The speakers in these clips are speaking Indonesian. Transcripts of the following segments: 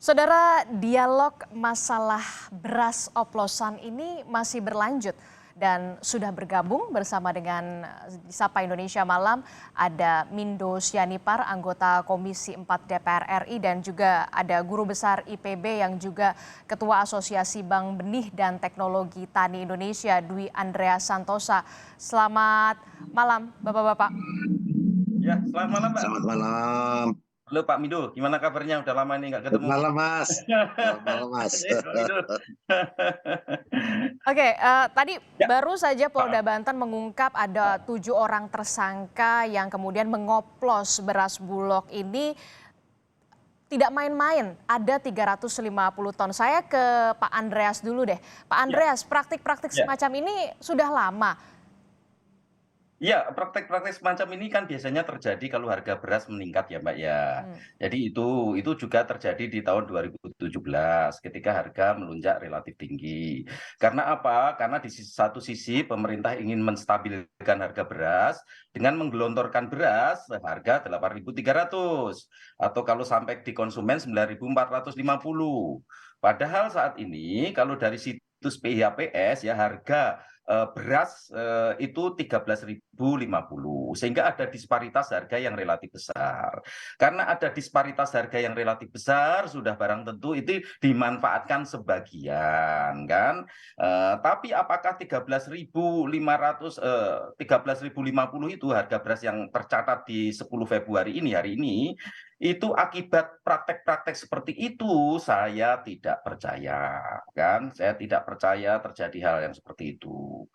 Saudara, dialog masalah beras oplosan ini masih berlanjut dan sudah bergabung bersama dengan Sapa Indonesia Malam ada Mindo Sianipar, anggota Komisi 4 DPR RI dan juga ada Guru Besar IPB yang juga Ketua Asosiasi Bank Benih dan Teknologi Tani Indonesia Dwi Andrea Santosa. Selamat malam Bapak-Bapak. Ya, selamat malam, Mbak. Selamat malam. Halo Pak Mido, gimana kabarnya? Udah lama nih nggak Selamat ketemu. malam, Mas. Selamat malam, Mas. Pak Mido. Oke, tadi Ya, baru saja Polda Pak. Banten mengungkap ada 7 orang tersangka yang kemudian mengoplos beras Bulog ini tidak main-main, ada 350 ton. Saya ke Pak Andreas dulu deh. Pak Ya, Andreas, praktik-praktik ya. semacam ini sudah lama. Ya, praktek-praktek semacam ini kan biasanya terjadi kalau harga beras meningkat ya, Mbak ya. Hmm, Jadi itu juga terjadi di tahun 2017 ketika harga melonjak relatif tinggi. Karena apa? Karena di satu sisi pemerintah ingin menstabilkan harga beras dengan menggelontorkan beras harga 8.300 atau kalau sampai di konsumen 9.450. Padahal saat ini kalau dari situs PIHPS ya harga beras itu 13.050 sehingga ada disparitas harga yang relatif besar. Karena ada disparitas harga yang relatif besar sudah barang tentu itu dimanfaatkan sebagian kan. Tapi apakah 13.550 itu harga beras yang tercatat di 10 Februari ini hari ini itu akibat praktek-praktek seperti itu saya tidak percaya kan, saya tidak percaya terjadi hal yang seperti itu.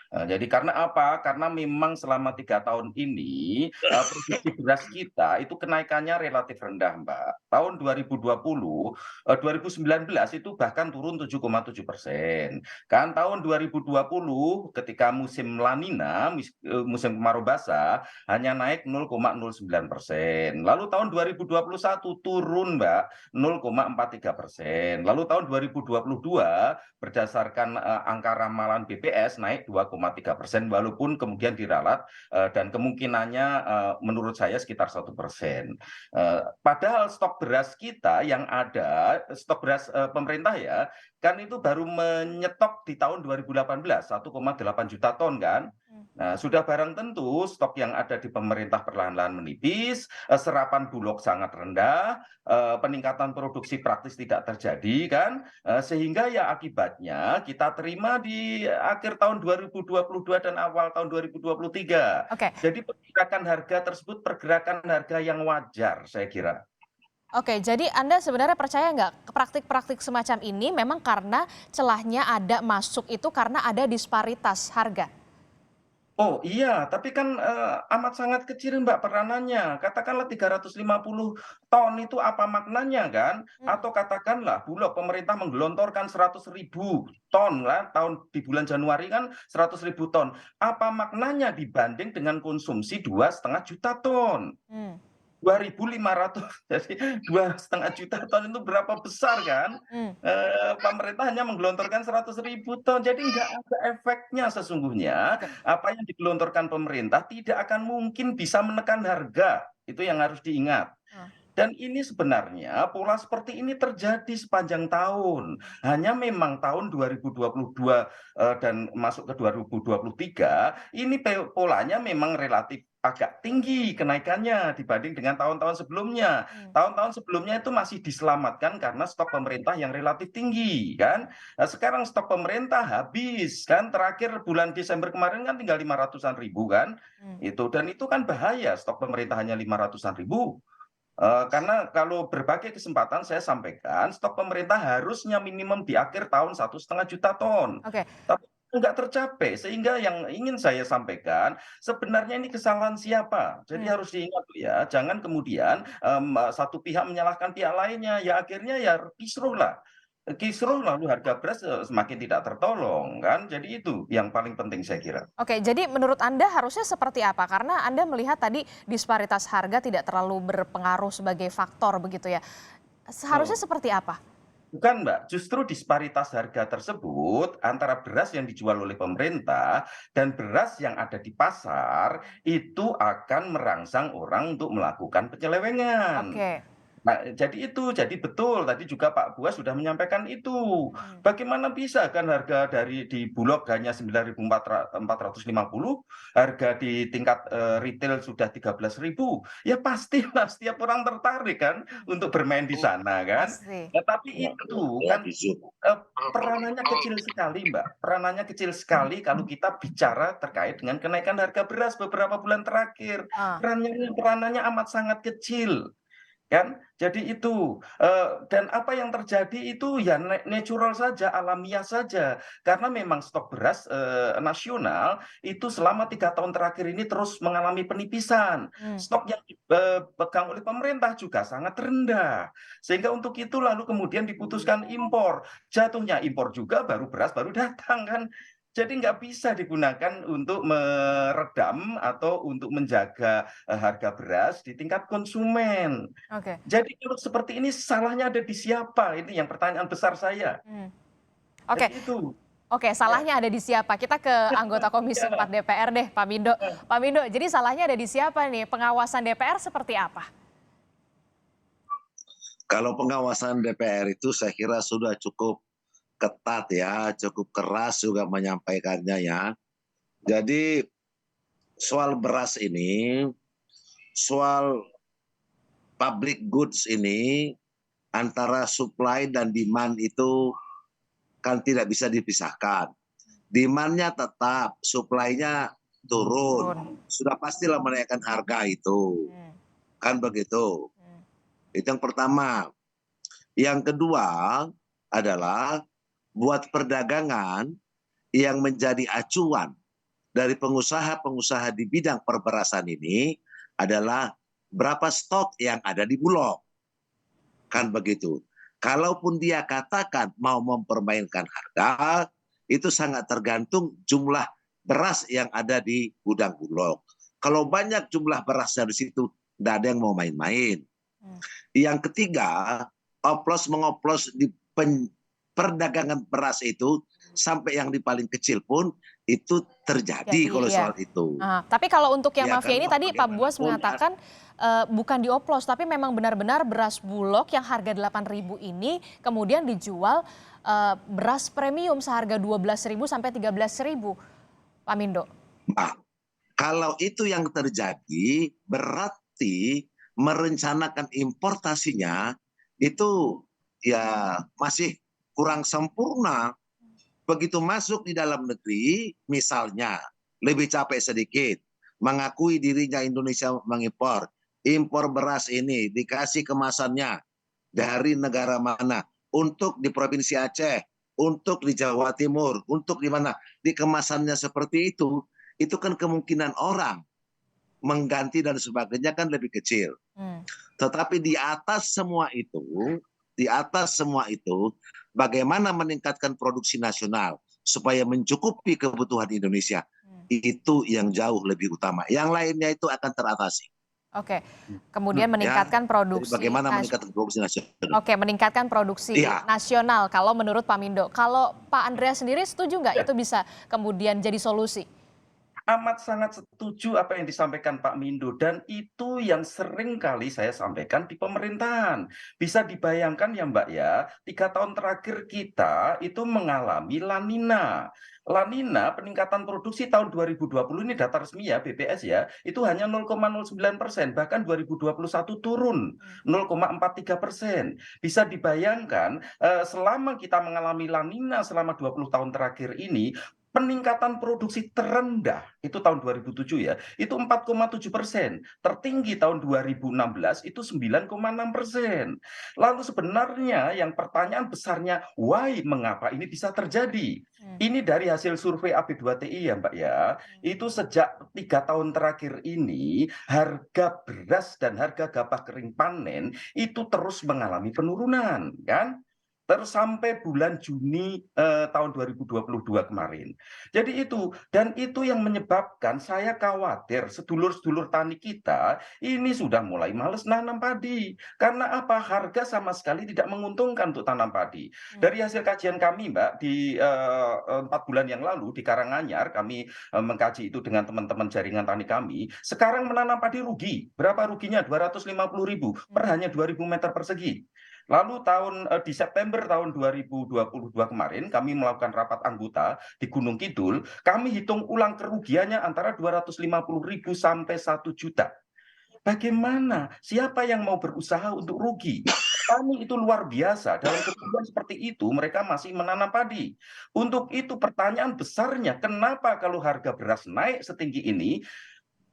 Jadi karena apa? Karena memang selama 3 tahun ini produksi beras kita itu kenaikannya relatif rendah, Mbak. Tahun 2020, 2019 itu bahkan turun 7,7%. Kan tahun 2020 ketika musim La Nina, musim kemarau basah, hanya naik 0,09%. Lalu tahun 2021 turun, Mbak, 0,43%. Lalu tahun 2022 berdasarkan angka ramalan BPS naik 2,3% walaupun kemudian diralat dan kemungkinannya menurut saya sekitar 1%. Padahal stok beras kita yang ada, stok beras pemerintah ya, kan itu baru menyetok di tahun 2018 1,8 juta ton kan. Nah, sudah barang tentu stok yang ada di pemerintah perlahan-lahan menipis, serapan Bulog sangat rendah, peningkatan produksi praktis tidak terjadi kan, sehingga ya akibatnya kita terima di akhir tahun 2022 dan awal tahun 2023. Oke, Jadi pergerakan harga tersebut pergerakan harga yang wajar saya kira. oke. Jadi Anda sebenarnya percaya nggak praktik-praktik semacam ini memang karena celahnya ada masuk itu karena ada disparitas harga? Oh iya, tapi kan amat sangat kecil Mbak peranannya. Katakanlah 350 ton itu apa maknanya kan? Hmm. Atau katakanlah Bulog pemerintah menggelontorkan 100.000 ton lah tahun di bulan Januari kan 100.000 ton. Apa maknanya dibanding dengan konsumsi 2,5 juta ton? Hmm. 2.500 jadi 2,5 juta ton itu berapa besar kan? Hmm. Pemerintah hanya menggelontorkan 100.000 ton, jadi nggak ada efeknya sesungguhnya. Oke. Apa yang digelontorkan pemerintah tidak akan mungkin bisa menekan harga, itu yang harus diingat. Ah. Dan ini sebenarnya pola seperti ini terjadi sepanjang tahun. Hanya memang tahun 2022 dan masuk ke 2023 ini polanya memang relatif agak tinggi kenaikannya dibanding dengan tahun-tahun sebelumnya. Hmm. Tahun-tahun sebelumnya itu masih diselamatkan karena stok pemerintah yang relatif tinggi kan. Nah, sekarang stok pemerintah habis kan, terakhir bulan Desember kemarin kan tinggal 500-an ribu kan. Hmm. Dan itu kan bahaya stok pemerintah hanya 500-an ribu. Karena kalau berbagai kesempatan saya sampaikan stok pemerintah harusnya minimum di akhir tahun 1,5 juta ton. Oke. Tapi nggak tercapai, sehingga yang ingin saya sampaikan sebenarnya ini kesalahan siapa. Jadi Hmm. harus diingat ya, jangan kemudian satu pihak menyalahkan pihak lainnya. Ya akhirnya ya kisruh lah. Kisruh lalu harga beras semakin tidak tertolong kan. Jadi itu yang paling penting saya kira. Oke, jadi menurut Anda harusnya seperti apa? Karena Anda melihat tadi disparitas harga tidak terlalu berpengaruh sebagai faktor begitu ya. Seharusnya Oh. seperti apa? Bukan, Mbak. Justru disparitas harga tersebut antara beras yang dijual oleh pemerintah dan beras yang ada di pasar itu akan merangsang orang untuk melakukan penyelewengan. Oke. Nah, jadi betul tadi juga Pak Buas sudah menyampaikan itu. Bagaimana bisa kan harga dari di Bulog hanya 9.450, harga di tingkat retail sudah 13.000. Ya pastilah setiap orang tertarik kan untuk bermain di sana kan. Pasti. Tetapi itu kan eh, peranannya kecil sekali, Mbak. Peranannya kecil sekali kalau kita bicara terkait dengan kenaikan harga beras beberapa bulan terakhir. Ah, Peranannya amat sangat kecil kan. Jadi itu dan apa yang terjadi itu ya natural saja, alamiah saja, karena memang stok beras nasional itu selama 3 tahun terakhir ini terus mengalami penipisan. hmm, Stok yang dipegang oleh pemerintah juga sangat rendah, sehingga untuk itu lalu kemudian diputuskan impor. Jatuhnya impor juga, baru beras baru datang kan. Jadi nggak bisa digunakan untuk meredam atau untuk menjaga harga beras di tingkat konsumen. oke. Jadi kalau seperti ini salahnya ada di siapa? Ini yang pertanyaan besar saya. Hmm. Oke, Jadi itu. oke, Ya. salahnya ada di siapa? Kita ke anggota Komisi 4 DPR deh, Pak Mindo. Pak Mindo, jadi salahnya ada di siapa nih? Pengawasan DPR seperti apa? Kalau pengawasan DPR itu saya kira sudah cukup ketat ya, cukup keras juga menyampaikannya ya. Jadi soal beras ini, soal public goods ini, antara supply dan demand itu kan tidak bisa dipisahkan. Demand-nya tetap, supply-nya turun. Turun. Sudah pastilah menaikkan harga itu. Hmm, Kan begitu. hmm, Itu yang pertama. Yang kedua adalah buat perdagangan yang menjadi acuan dari pengusaha-pengusaha di bidang perberasan ini adalah berapa stok yang ada di Bulog. Kan begitu. Kalaupun dia katakan mau mempermainkan harga, itu sangat tergantung jumlah beras yang ada di gudang Bulog. Kalau banyak jumlah beras dari situ, tidak ada yang mau main-main. hmm. Yang ketiga, oplos-mengoplos di perdagangan beras itu sampai yang di paling kecil pun itu terjadi Jadi kalau iya. soal itu. Tapi kalau untuk yang Ya mafia kan, ini tadi Pak Buas bagaimanapun mengatakan bukan dioplos, tapi memang benar-benar beras Bulog yang harga 8.000 ini kemudian dijual beras premium seharga 12.000 sampai 13.000, Pak Mindo. nah, kalau itu yang terjadi berarti merencanakan importasinya itu ya masih kurang sempurna. Begitu masuk di dalam negeri, misalnya lebih capek sedikit, mengakui dirinya Indonesia mengimpor, impor beras ini dikasih kemasannya dari negara mana, untuk di Provinsi Aceh, untuk di Jawa Timur, untuk di mana, di kemasannya seperti itu kan kemungkinan orang mengganti dan sebagainya kan lebih kecil. Hmm. Tetapi di atas semua itu, bagaimana meningkatkan produksi nasional supaya mencukupi kebutuhan Indonesia, itu yang jauh lebih utama. Yang lainnya itu akan teratasi. Oke, kemudian Ya, meningkatkan jadi produksi bagaimana meningkatkan produksi nasional? Oke, meningkatkan produksi Iya. nasional kalau menurut Pak Mindo. Kalau Pak Andreas sendiri setuju nggak itu bisa kemudian jadi solusi? Amat sangat setuju apa yang disampaikan Pak Mindo, dan itu yang sering kali saya sampaikan di pemerintahan. Bisa dibayangkan ya Mbak ya, 3 tahun terakhir kita itu mengalami La Nina. La Nina peningkatan produksi tahun 2020 ini data resmi ya BPS ya, itu hanya 0,09%, bahkan 2021 turun 0,43%. Bisa dibayangkan selama kita mengalami La Nina selama 20 tahun terakhir ini, peningkatan produksi terendah itu tahun 2007 ya, itu 4,7%. Tertinggi tahun 2016 itu 9,6%. Lalu sebenarnya yang pertanyaan besarnya, why, mengapa ini bisa terjadi? Ini dari hasil survei AB2TI ya Mbak ya, itu sejak 3 tahun terakhir ini harga beras dan harga gabah kering panen itu terus mengalami penurunan kan. terus sampai bulan Juni tahun 2022 kemarin. Jadi dan itu yang menyebabkan saya khawatir sedulur-sedulur tani kita ini sudah mulai males nanam padi. Karena apa? Harga sama sekali tidak menguntungkan untuk tanam padi. Dari hasil kajian kami, Mbak, di 4 bulan yang lalu di Karanganyar, kami mengkaji itu dengan teman-teman jaringan tani kami, sekarang menanam padi rugi. Berapa ruginya? 250.000 per hanya 2.000 meter persegi. Lalu di September tahun 2022 kemarin kami melakukan rapat anggota di Gunung Kidul, kami hitung ulang kerugiannya antara 250.000 sampai 1 juta. Bagaimana? Siapa yang mau berusaha untuk rugi? Petani itu luar biasa. Dalam kerugian seperti itu, mereka masih menanam padi. Untuk itu pertanyaan besarnya, kenapa kalau harga beras naik setinggi ini,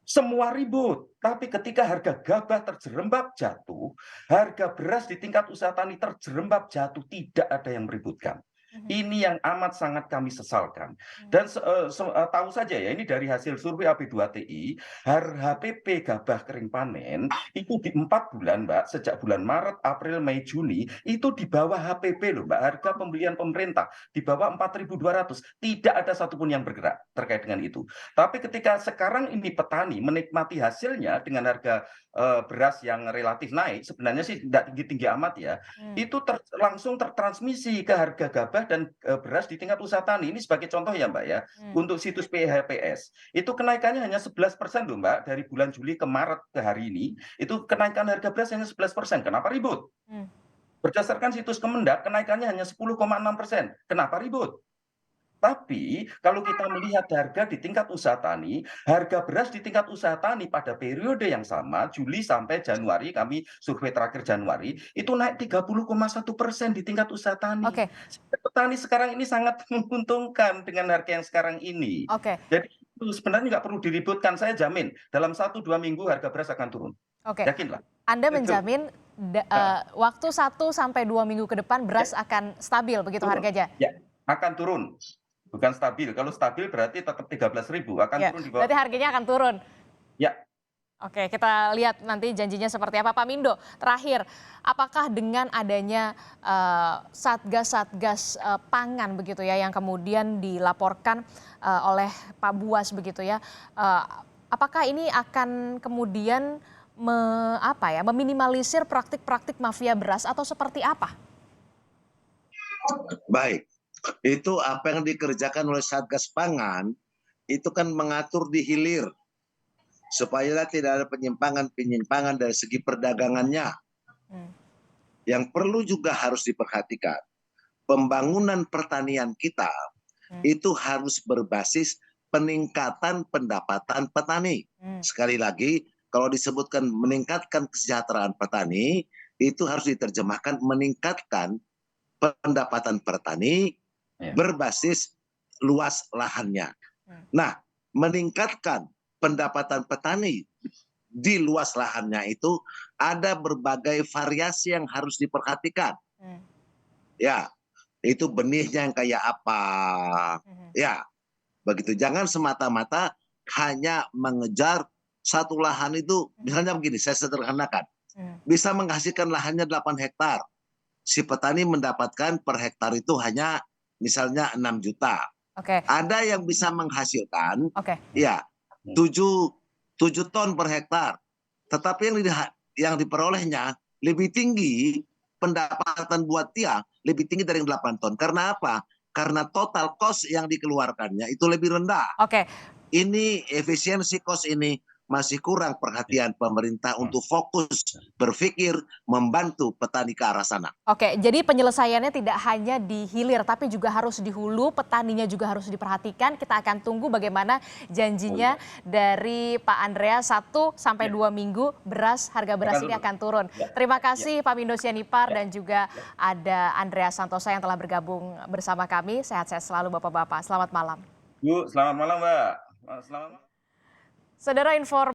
semua ribut, tapi ketika harga gabah terjerembab jatuh, harga beras di tingkat usaha tani terjerembab jatuh, tidak ada yang meributkan. Ini yang amat sangat kami sesalkan. Dan tahu saja ya, ini dari hasil survei AP2TI, HPP gabah kering panen itu di 4 bulan, Mbak, sejak bulan Maret, April, Mei, Juni, itu di bawah HPP loh, Mbak, harga pembelian pemerintah di bawah 4.200. Tidak ada satupun yang bergerak terkait dengan itu. Tapi ketika sekarang ini petani menikmati hasilnya dengan harga beras yang relatif naik, sebenarnya sih tidak tinggi-tinggi amat ya, itu langsung tertransmisi ke harga gabah dan beras di tingkat usaha tani. Ini sebagai contoh ya, Mbak ya, untuk situs PHPS, itu kenaikannya hanya 11% loh, Mbak, dari bulan Juli ke Maret ke hari ini, itu kenaikan harga beras hanya 11%. Kenapa ribut? Berdasarkan situs Kemendak, kenaikannya hanya 10,6%. Kenapa ribut? Tapi kalau kita melihat harga di tingkat usaha tani, harga beras di tingkat usaha tani pada periode yang sama, Juli sampai Januari, kami survei terakhir Januari, itu naik 30,1% di tingkat usaha tani. Oke. Petani sekarang ini sangat menguntungkan dengan harga yang sekarang ini. Oke. Jadi itu sebenarnya nggak perlu diributkan, saya jamin dalam 1-2 minggu harga beras akan turun. Oke. Yakinlah. Anda menjamin waktu 1-2 minggu ke depan beras akan stabil begitu Turun. harganya? Ya, akan turun. Bukan stabil. Kalau stabil berarti tetap 13.000, akan Ya, turun di bawah. berarti harganya akan turun. Ya. Oke, kita lihat nanti janjinya seperti apa. Pak Mindo, terakhir, apakah dengan adanya satgas-satgas pangan begitu ya yang kemudian dilaporkan oleh Pak Buas begitu ya, apakah ini akan kemudian meminimalisir praktik-praktik mafia beras atau seperti apa? Baik, itu apa yang dikerjakan oleh Satgas Pangan itu kan mengatur di hilir supaya tidak ada penyimpangan dari segi perdagangannya. Yang perlu juga harus diperhatikan, pembangunan pertanian kita itu harus berbasis peningkatan pendapatan petani. Sekali lagi, kalau disebutkan meningkatkan kesejahteraan petani, itu harus diterjemahkan meningkatkan pendapatan petani berbasis luas lahannya. Nah, meningkatkan pendapatan petani di luas lahannya itu ada berbagai variasi yang harus diperhatikan. Ya, itu benihnya yang kayak apa. Ya, begitu. Jangan semata-mata hanya mengejar satu lahan itu, misalnya begini, saya sederhanakan. Bisa menghasilkan lahannya 8 hektar. Si petani mendapatkan per hektar itu hanya misalnya 6 juta. Ada yang bisa menghasilkan ya 7 ton per hektar. Tetapi yang diperolehnya lebih tinggi, pendapatan buat dia lebih tinggi dari 8 ton. Karena apa? Karena total cost yang dikeluarkannya itu lebih rendah. Ini efisiensi cost ini masih kurang perhatian pemerintah untuk fokus berpikir membantu petani ke arah sana. Oke, jadi penyelesaiannya tidak hanya di hilir tapi juga harus di hulu, petaninya juga harus diperhatikan. Kita akan tunggu bagaimana janjinya dari Pak Andreas 1-2 minggu harga beras ini akan turun. Terima kasih Pak Mindo Sianipar dan juga ada Andreas Santosa yang telah bergabung bersama kami. Sehat-sehat selalu Bapak-bapak. Selamat malam. Bu, selamat malam, Mbak. Selamat malam. Saudara, informasi